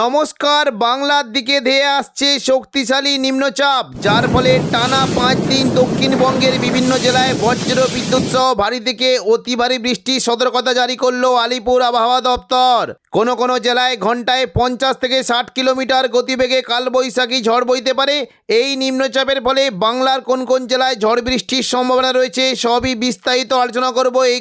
নমস্কার। বাংলার দিকে ধেয়ে আসছে শক্তিশালী নিম্নচাপ, যার ফলে টানা 5 দিন দক্ষিণবঙ্গের বিভিন্ন জেলায় বজ্র বিদ্যুৎ সহ ভারী থেকে অতি ভারী বৃষ্টির সতর্কতা জারি করলো আলিপুর আবহাওয়া দপ্তর। কোনো জেলায় ঘন্টায় 50 থেকে 60 কিলোমিটার গতিবেগে কালবৈশাখী ঝড় বইতে পারে। এই নিম্নচাপের ফলে বাংলার কোন জেলায় ঝড় বৃষ্টির সম্ভাবনা রয়েছে সবই বিস্তারিত আলোচনা করব এই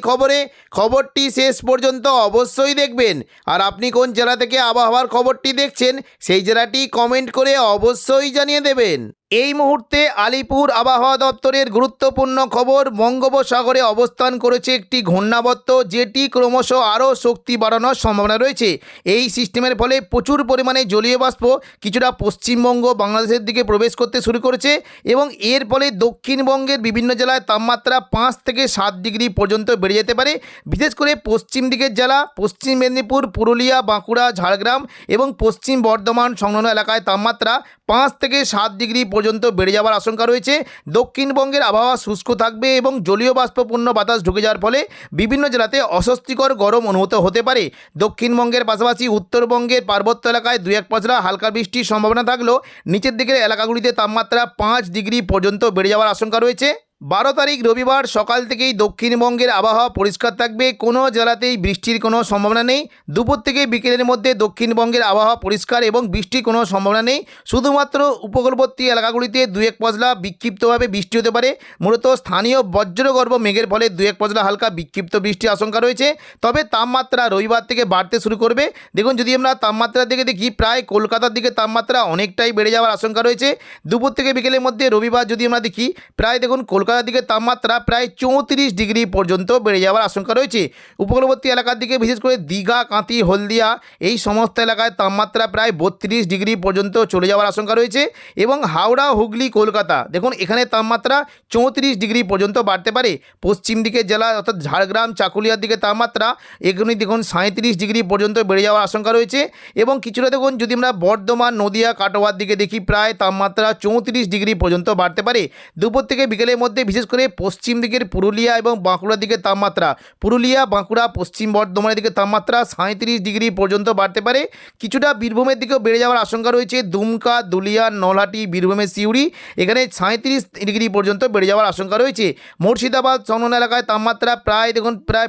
খবরটি শেষ পর্যন্ত অবশ্যই দেখবেন। আর আপনি কোন জেলা থেকে আবহাওয়ার খবরটি দেখছেন সেই জেলাটি কমেন্ট করে অবশ্যই জানিয়ে দেবেন। এই মুহূর্তে আলিপুর আবহাওয়া দপ্তরের গুরুত্বপূর্ণ খবর, বঙ্গোপসাগরে অবস্থান করেছে একটি ঘূর্ণাবর্ত, যেটি ক্রমশ আরও শক্তি বাড়ানোর সম্ভাবনা রয়েছে। এই সিস্টেমের ফলে প্রচুর পরিমাণে জলীয় বাষ্প কিছুটা পশ্চিমবঙ্গ বাংলাদেশের দিকে প্রবেশ করতে শুরু করেছে এবং এর ফলে দক্ষিণবঙ্গের বিভিন্ন জেলায় তাপমাত্রা 5 থেকে 7 ডিগ্রি পর্যন্ত বেড়ে যেতে পারে। বিশেষ করে পশ্চিম দিকের জেলা পশ্চিম মেদিনীপুর, পুরুলিয়া, বাঁকুড়া, ঝাড়গ্রাম এবং পশ্চিম বর্ধমান সংলগ্ন এলাকায় তাপমাত্রা 5 থেকে 7 ডিগ্রি পর্যন্ত বেড়ে যাওয়ার আশঙ্কা রয়েছে। দক্ষিণবঙ্গের আবহাওয়া শুষ্ক থাকবে এবং জলীয় বাষ্পপূর্ণ বাতাস ঢুকে যাওয়ার ফলে বিভিন্ন জেলাতে অস্বস্তিকর গরম অনুভূত হতে পারে। দক্ষিণবঙ্গের পাশাপাশি উত্তরবঙ্গের পার্বত্য এলাকায় 2-1 পশলা হালকা বৃষ্টির সম্ভাবনা থাকলেও নিচের দিকের এলাকাগুলিতে তাপমাত্রা 5 ডিগ্রি পর্যন্ত বেড়ে যাওয়ার আশঙ্কা রয়েছে। 12 তারিখ রবিবার সকাল থেকেই দক্ষিণবঙ্গের আবহাওয়া পরিষ্কার থাকবে, কোনো জেলাতেই বৃষ্টির কোনো সম্ভাবনা নেই। দুপুর থেকে বিকেলের মধ্যে দক্ষিণবঙ্গের আবহাওয়া পরিষ্কার এবং বৃষ্টির কোনো সম্ভাবনা নেই। শুধুমাত্র উপকূলবর্তী এলাকাগুলিতে 2-1 পশলা বিক্ষিপ্তভাবে বৃষ্টি হতে পারে। মূলত স্থানীয় বজ্রগর্ভ মেঘের ফলে 2-1 পশলা হালকা বিক্ষিপ্ত বৃষ্টির আশঙ্কা রয়েছে। তবে তাপমাত্রা রবিবার থেকে বাড়তে শুরু করবে। দেখুন, যদি আমরা তাপমাত্রার দিকে দেখি, প্রায় কলকাতার দিকে তাপমাত্রা অনেকটাই বেড়ে যাওয়ার আশঙ্কা রয়েছে। দুপুর থেকে বিকেলের মধ্যে রবিবার যদি আমরা দেখি, প্রায় দেখুন কলকাতার দিকে তাপমাত্রা প্রায় 34 ডিগ্রি পর্যন্ত বেড়ে যাওয়ার আশঙ্কা রয়েছে। উপকূলবর্তী এলাকার দিকে বিশেষ করে দীঘা, কাঁথি, হলদিয়া এই সমস্ত এলাকায় তাপমাত্রা প্রায় 32 ডিগ্রি পর্যন্ত চলে যাওয়ার আশঙ্কা রয়েছে। এবং হাওড়া, হুগলি, কলকাতা দেখুন এখানে তাপমাত্রা 34 ডিগ্রি পর্যন্ত বাড়তে পারে। পশ্চিম দিকের জেলা অর্থাৎ ঝাড়গ্রাম, চাকুলিয়ার দিকে তাপমাত্রা এখানে দেখুন 37 ডিগ্রি পর্যন্ত বেড়ে যাওয়ার আশঙ্কা রয়েছে। এবং কিছুটা দেখুন যদি আমরা বর্ধমান, নদিয়া, কাটোয়ার দিকে দেখি, প্রায় তাপমাত্রা 34 ডিগ্রি পর্যন্ত বাড়তে পারে। দুপুর থেকে বিকেলের মধ্যে বিশেষ করে পশ্চিম দিকের পুরুলিয়া এবং বাঁকুড়ার দিকে তাপমাত্রা, পুরুলিয়া, বাঁকুড়া, পশ্চিম বর্ধমানের দিকে তাপমাত্রা 37 ডিগ্রি পর্যন্ত বাড়তে পারে। কিছুটা বীরভূমের দিকেও বেড়ে যাওয়ার আশঙ্কা রয়েছে। দুমকা, দুলিয়া, নলহাটি, বীরভূমের সিউড়ি এখানে 37 ডিগ্রি পর্যন্ত বেড়ে যাওয়ার আশঙ্কা রয়েছে। মুর্শিদাবাদ সংলগ্ন এলাকায় তাপমাত্রা প্রায়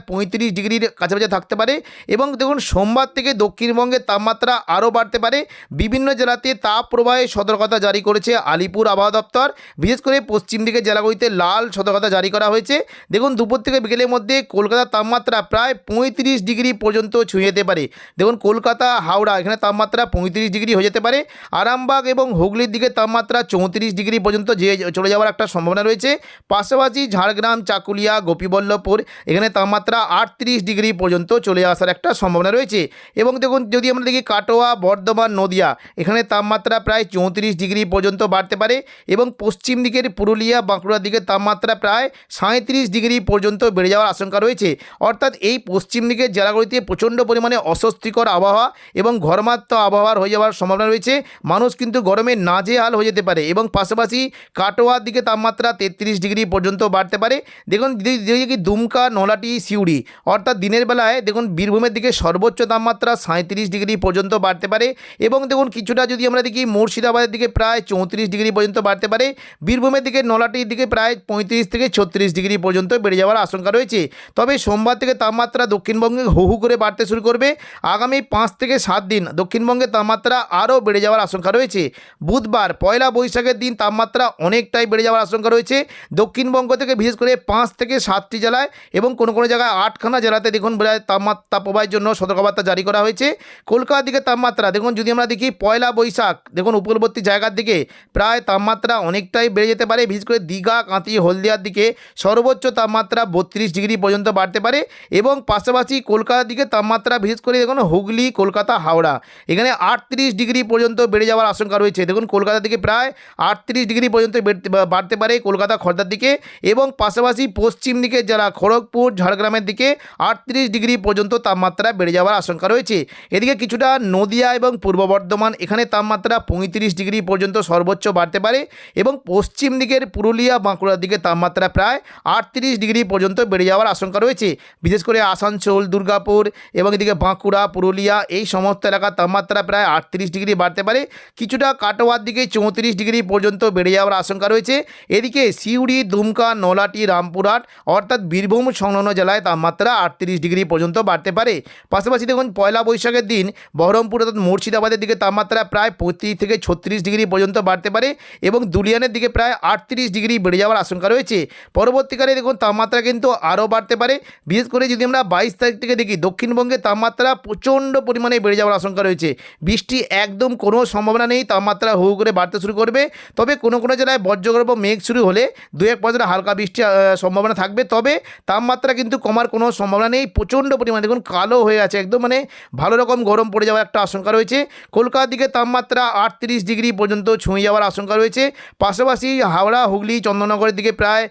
35 ডিগ্রির কাছাকাছি থাকতে পারে। এবং দেখুন সোমবার থেকে দক্ষিণবঙ্গের তাপমাত্রা আরও বাড়তে পারে। বিভিন্ন জেলাতে তাপ প্রবাহের সতর্কতা জারি করেছে আলিপুর আবহাওয়া দপ্তর। বিশেষ করে পশ্চিম দিকের জেলাগুলিতে লাল সতর্কতা জারি করা হয়েছে। দেখুন দুপুর থেকে বিকেলের মধ্যে কলকাতার তাপমাত্রা প্রায় 35 ডিগ্রি পর্যন্ত ছুঁয়ে যেতে পারে। দেখুন কলকাতা, হাওড়া এখানে তাপমাত্রা 35 ডিগ্রি হয়ে যেতে পারে। আরামবাগ এবং হুগলির দিকে তাপমাত্রা 34 ডিগ্রি পর্যন্ত চলে যাওয়ার একটা সম্ভাবনা রয়েছে। পাশাপাশি ঝাড়গ্রাম, চাকুলিয়া, গোপীবল্লভপুর এখানে তাপমাত্রা 38 ডিগ্রি পর্যন্ত চলে আসার একটা সম্ভাবনা রয়েছে। এবং দেখুন যদি আমরা দেখি কাটোয়া, বর্ধমান, নদিয়া এখানে তাপমাত্রা প্রায় 34 ডিগ্রি পর্যন্ত বাড়তে পারে। এবং পশ্চিম দিকের পুরুলিয়া, বাঁকুড়ার দিকে তাপমাত্রা প্রায় 37 ডিগ্রি পর্যন্ত বেড়ে যাওয়ার আশঙ্কা রয়েছে। অর্থাৎ এই পশ্চিম দিকের জেলাগুলিতে প্রচণ্ড পরিমাণে অস্বস্তিকর আবহাওয়া এবং ঘরমাত্র আবহাওয়ার হয়ে যাওয়ার সম্ভাবনা রয়েছে। মানুষ কিন্তু গরমে নাজেহাল হয়ে যেতে পারে। এবং পাশাপাশি কাটোয়ার দিকে তাপমাত্রা 33 ডিগ্রি পর্যন্ত বাড়তে পারে। দেখুন যদি দুমকা, নলহাটি, সিউড়ি অর্থাৎ দিনের বেলায় দেখুন বীরভূমের দিকে সর্বোচ্চ তাপমাত্রা 37 ডিগ্রি পর্যন্ত বাড়তে পারে। এবং দেখুন কিছুটা যদি আমরা দেখি মুর্শিদাবাদের দিকে প্রায় 34 ডিগ্রি পর্যন্ত বাড়তে পারে। বীরভূমের দিকে, নলহাটির দিকে প্রায় 35 থেকে 36 ডিগ্রি পর্যন্ত বেড়ে যাওয়ার আশঙ্কা রয়েছে। তবে সোমবার থেকে তাপমাত্রা দক্ষিণবঙ্গে হু করে বাড়তে শুরু করবে। আগামী 5 থেকে 7 দিন দক্ষিণবঙ্গের তাপমাত্রা আরও বেড়ে যাওয়ার আশঙ্কা রয়েছে। বুধবার পয়লা বৈশাখের দিন তাপমাত্রা অনেকটাই বেড়ে যাওয়ার আশঙ্কা রয়েছে। দক্ষিণবঙ্গ থেকে বিশেষ করে 5 থেকে 7টি জেলায় এবং কোনো জায়গায় 8খানা জেলাতে দেখুন তাপপ্রবাহের জন্য সতর্কবার্তা জারি করা হয়েছে। কলকাতার দিকে তাপমাত্রা দেখুন যদি আমরা দেখি পয়লা বৈশাখ দেখুন উপকূলবর্তী জায়গার দিকে প্রায় তাপমাত্রা অনেকটাই বেড়ে যেতে পারে। বিশেষ করে দীঘা, কাঁথি, হলদিয়ার দিকে সর্বোচ্চ তাপমাত্রা 32 ডিগ্রি পর্যন্ত বাড়তে পারে। এবং পাশাপাশি কলকাতার দিকে তাপমাত্রা বিশেষ করে দেখুন হুগলি, কলকাতা, হাওড়া এখানে 38 ডিগ্রি পর্যন্ত বেড়ে যাওয়ার আশঙ্কা রয়েছে। দেখুন কলকাতার দিকে প্রায় 38 ডিগ্রি পর্যন্ত বাড়তে পারে কলকাতা, খড়দার দিকে। এবং পাশাপাশি পশ্চিম দিকে যারা খড়গপুর, ঝাড়গ্রামের দিকে 38 ডিগ্রি পর্যন্ত তাপমাত্রা বেড়ে যাওয়ার আশঙ্কা রয়েছে। এদিকে কিছুটা নদিয়া এবং পূর্ব বর্ধমান এখানে তাপমাত্রা 35 ডিগ্রি পর্যন্ত সর্বোচ্চ বাড়তে পারে। এবং পশ্চিম দিকের পুরুলিয়া, বাঁকুড়া বর্ধমানের দিকে তাপমাত্রা প্রায় 38 ডিগ্রি পর্যন্ত বেড়ে যাওয়ার আশঙ্কা রয়েছে। বিশেষ করে আসানসোল, দুর্গাপুর এবং এদিকে বাঁকুড়া, পুরুলিয়া এই সমস্ত এলাকার তাপমাত্রা প্রায় 38 ডিগ্রি বাড়তে পারে। কিছুটা কাটোয়ার দিকে 34 ডিগ্রি পর্যন্ত বেড়ে যাওয়ার আশঙ্কা রয়েছে। এদিকে সিউড়ি, দুমকা, নলাটি, রামপুরহাট অর্থাৎ বীরভূম সংলগ্ন জেলায় তাপমাত্রা 38 ডিগ্রি পর্যন্ত বাড়তে পারে। পাশাপাশি দেখুন পয়লা বৈশাখের দিন বহরমপুর অর্থাৎ মুর্শিদাবাদের দিকে তাপমাত্রা প্রায় 35 থেকে 36 ডিগ্রি পর্যন্ত বাড়তে পারে এবং দুলিয়ানের দিকে প্রায় 38 ডিগ্রি বেড়ে যাওয়ার আশঙ্কা রয়েছে। পরবর্তীকালে দেখুন তাপমাত্রা কিন্তু আরও বাড়তে পারে। বিশেষ করে যদি আমরা 22 তারিখ থেকে দেখি দক্ষিণবঙ্গে তাপমাত্রা প্রচণ্ড পরিমাণে বেড়ে যাওয়ার আশঙ্কা রয়েছে। বৃষ্টি একদম কোনো সম্ভাবনা নেই, তাপমাত্রা হু করে বাড়তে শুরু করবে। তবে কোনো কোনো জেলায় বজ্রগর্ভ মেঘ শুরু হলে 2-1% হালকা বৃষ্টি সম্ভাবনা থাকবে। তবে তাপমাত্রা কিন্তু কমার কোনো সম্ভাবনা নেই। প্রচণ্ড পরিমাণে দেখুন কালো হয়ে আছে একদম, মানে ভালো রকম গরম পড়ে যাওয়ার একটা আশঙ্কা রয়েছে। কলকাতার দিকে তাপমাত্রা 38 ডিগ্রি পর্যন্ত ছুঁয়ে যাওয়ার আশঙ্কা রয়েছে। পাশাপাশি হাওড়া, হুগলি, চন্দননগরের দিকে প্রায়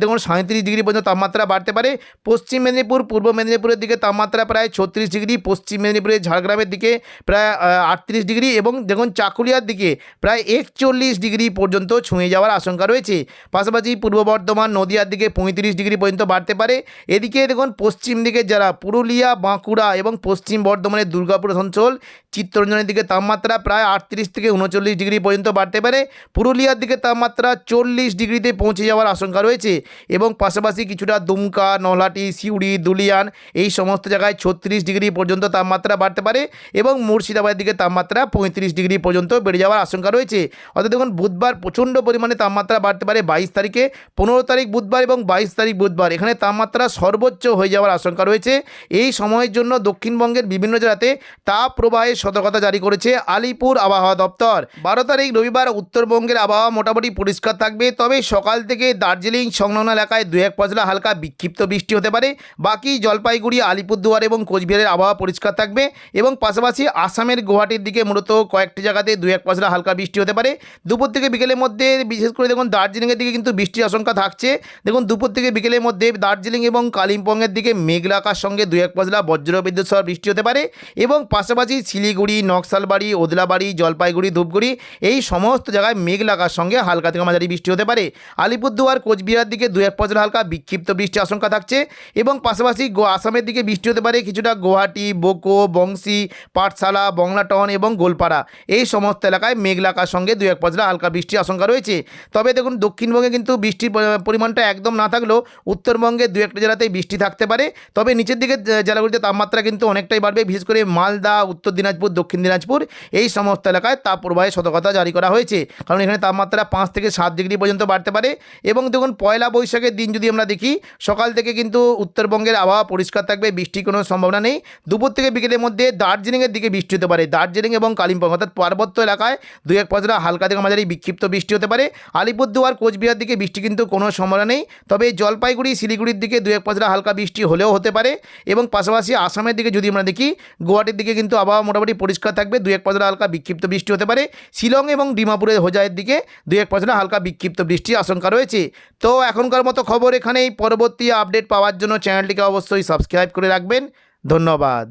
দেখুন 37 ডিগ্রি পর্যন্ত তাপমাত্রা বাড়তে পারে। পশ্চিম মেদিনীপুর, পূর্ব মেদিনীপুরের দিকে তাপমাত্রা প্রায় 36 ডিগ্রি, পশ্চিম মেদিনীপুরের ঝাড়গ্রামের দিকে প্রায় 38 ডিগ্রি এবং দেখুন চাকুলিয়ার দিকে প্রায় 41 ডিগ্রি পর্যন্ত ছুঁয়ে যাওয়ার আশঙ্কা রয়েছে। পাশাপাশি পূর্ব বর্ধমান, নদিয়ার দিকে 35 ডিগ্রি পর্যন্ত বাড়তে পারে। এদিকে দেখুন পশ্চিম দিকে যারা পুরুলিয়া, বাঁকুড়া এবং পশ্চিম বর্ধমানের দুর্গাপুর অঞ্চল, চিত্তরঞ্জনের দিকে তাপমাত্রা প্রায় 38 থেকে 39 ডিগ্রি পর্যন্ত বাড়তে পারে। পুরুলিয়ার দিকে তাপমাত্রা 40 ডিগ্রিতে পৌঁছে যাওয়ার আশঙ্কা রয়েছে এবং পাশাপাশি কিছুটা দুমকা, নলহাটি, সিউড়ি, দুলিয়ান এই সমস্ত জায়গায় 36 ডিগ্রি পর্যন্ত তাপমাত্রা বাড়তে পারে এবং মুর্শিদাবাদের দিকে তাপমাত্রা 35 ডিগ্রি পর্যন্ত বেড়ে যাওয়ার আশঙ্কা রয়েছে। অর্থাৎ দেখুন বুধবার প্রচণ্ড পরিমাণে তাপমাত্রা বাড়তে পারে 22 তারিখে, 15 তারিখ বুধবার এবং 22 তারিখ বুধবার এখানে তাপমাত্রা সর্বোচ্চ হয়ে যাওয়ার আশঙ্কা রয়েছে। এই সময়ের জন্য দক্ষিণবঙ্গের বিভিন্ন জেলাতে তাপ প্রবাহের সতর্কতা জারি করেছে আলিপুর আবহাওয়া দপ্তর। 12 তারিখ রবিবার উত্তরবঙ্গের আবহাওয়া মোটামুটি পরিষ্কার থাকবে। তবে সকাল থেকে দার্জিলিং সংলগ্ন এলাকায় 2-1% হালকা বিক্ষিপ্ত বৃষ্টি হতে পারে। বাকি জলপাইগুড়ি, আলিপুরদুয়ার এবং কোচবিহারের আবহাওয়া পরিষ্কার থাকবে এবং পাশাপাশি আসামের গুয়াহাটির দিকে মূলত কয়েকটি জায়গাতে 2-1% হালকা বৃষ্টি হতে পারে। দুপুর থেকে বিকেলের মধ্যে বিশেষ করে দেখুন দার্জিলিংয়ের দিকে কিন্তু বৃষ্টির আশঙ্কা থাকছে। দেখুন দুপুর থেকে বিকেলের মধ্যে দার্জিলিং এবং কালিম্পংয়ের দিকে মেঘলা আকাশ সঙ্গে 2-1% বজ্রবিদ্যুৎ সহ বৃষ্টি হতে পারে এবং পাশাপাশি শিলিগুড়ি, নকশালবাড়ি, ওদলাবাড়ি, জলপাইগুড়ি, ধূপগুড়ি এই সমস্ত জায়গায় মেঘলা আকাশ সঙ্গে হালকা থেকে মাঝারি বৃষ্টি হতে পারে। আলিপুরদুয়ার, কোচবিহার দিকে 2-1% হালকা বিক্ষিপ্ত বৃষ্টির আশঙ্কা থাকছে এবং পাশাপাশি আসামের দিকে বৃষ্টি হতে পারে কিছুটা গুয়াহাটি, বোকো, বংশী, পাঠশালা, বংলাটন এবং গোলপাড়া এই সমস্ত এলাকায় মেঘলা আকাশ সঙ্গে 2-1% হালকা বৃষ্টির আশঙ্কা রয়েছে। তবে দেখুন দক্ষিণবঙ্গে কিন্তু বৃষ্টির পরিমাণটা একদম না থাকলেও উত্তরবঙ্গে 2-1 জেলাতেই বৃষ্টি থাকতে পারে। তবে নিচের দিকে জেলাগুলিতে তাপমাত্রা কিন্তু অনেকটাই বাড়বে। বিশেষ করে মালদা, উত্তর দিনাজপুর, দক্ষিণ দিনাজপুর এই সমস্ত এলাকায় তাপ প্রবাহের সতর্কতা জারি করা হয়েছে, কারণ এখানে তাপমাত্রা 5 থেকে 7 ডিগ্রি পর্যন্ত বাড়তে পারে। এবং দেখুন পয়লা বৈশাখের দিন যদি আমরা দেখি সকাল থেকে কিন্তু উত্তরবঙ্গের আবহাওয়া পরিষ্কার থাকবে, বৃষ্টির কোনো সম্ভাবনা নেই। দুপুর থেকে বিকেলের মধ্যে দার্জিলিংয়ের দিকে বৃষ্টি হতে পারে। দার্জিলিং এবং কালিম্পং অর্থাৎ পার্বত্য এলাকায় 2-1% হালকা থেকে মাঝারি বিক্ষিপ্ত বৃষ্টি হতে পারে। আলিপুরদুয়ার, কোচবিহার দিকে বৃষ্টি কিন্তু কোনো সম্ভাবনা নেই। তবে জলপাইগুড়ি, শিলিগুড়ির দিকে 2-1% হালকা বৃষ্টি হলেও হতে পারে এবং পাশাপাশি আসামের দিকে যদি আমরা দেখি গুয়াহাটির দিকে কিন্তু আবহাওয়া মোটামুটি পরিষ্কার থাকবে, 2-1% হালকা বিক্ষিপ্ত বৃষ্টি হতে পারে। শিলং এবং ডিমাপুরের হোজাইয়ের দিকে 2-1% হালকা বিক্ষিপ্ত বৃষ্টির আশঙ্কা রয়েছে। তো এখনকার মতো খবর এখানেই। পরবর্তী আপডেট পাওয়ার জন্য চ্যানেলটিকে অবশ্যই সাবস্ক্রাইব করে রাখবেন। ধন্যবাদ।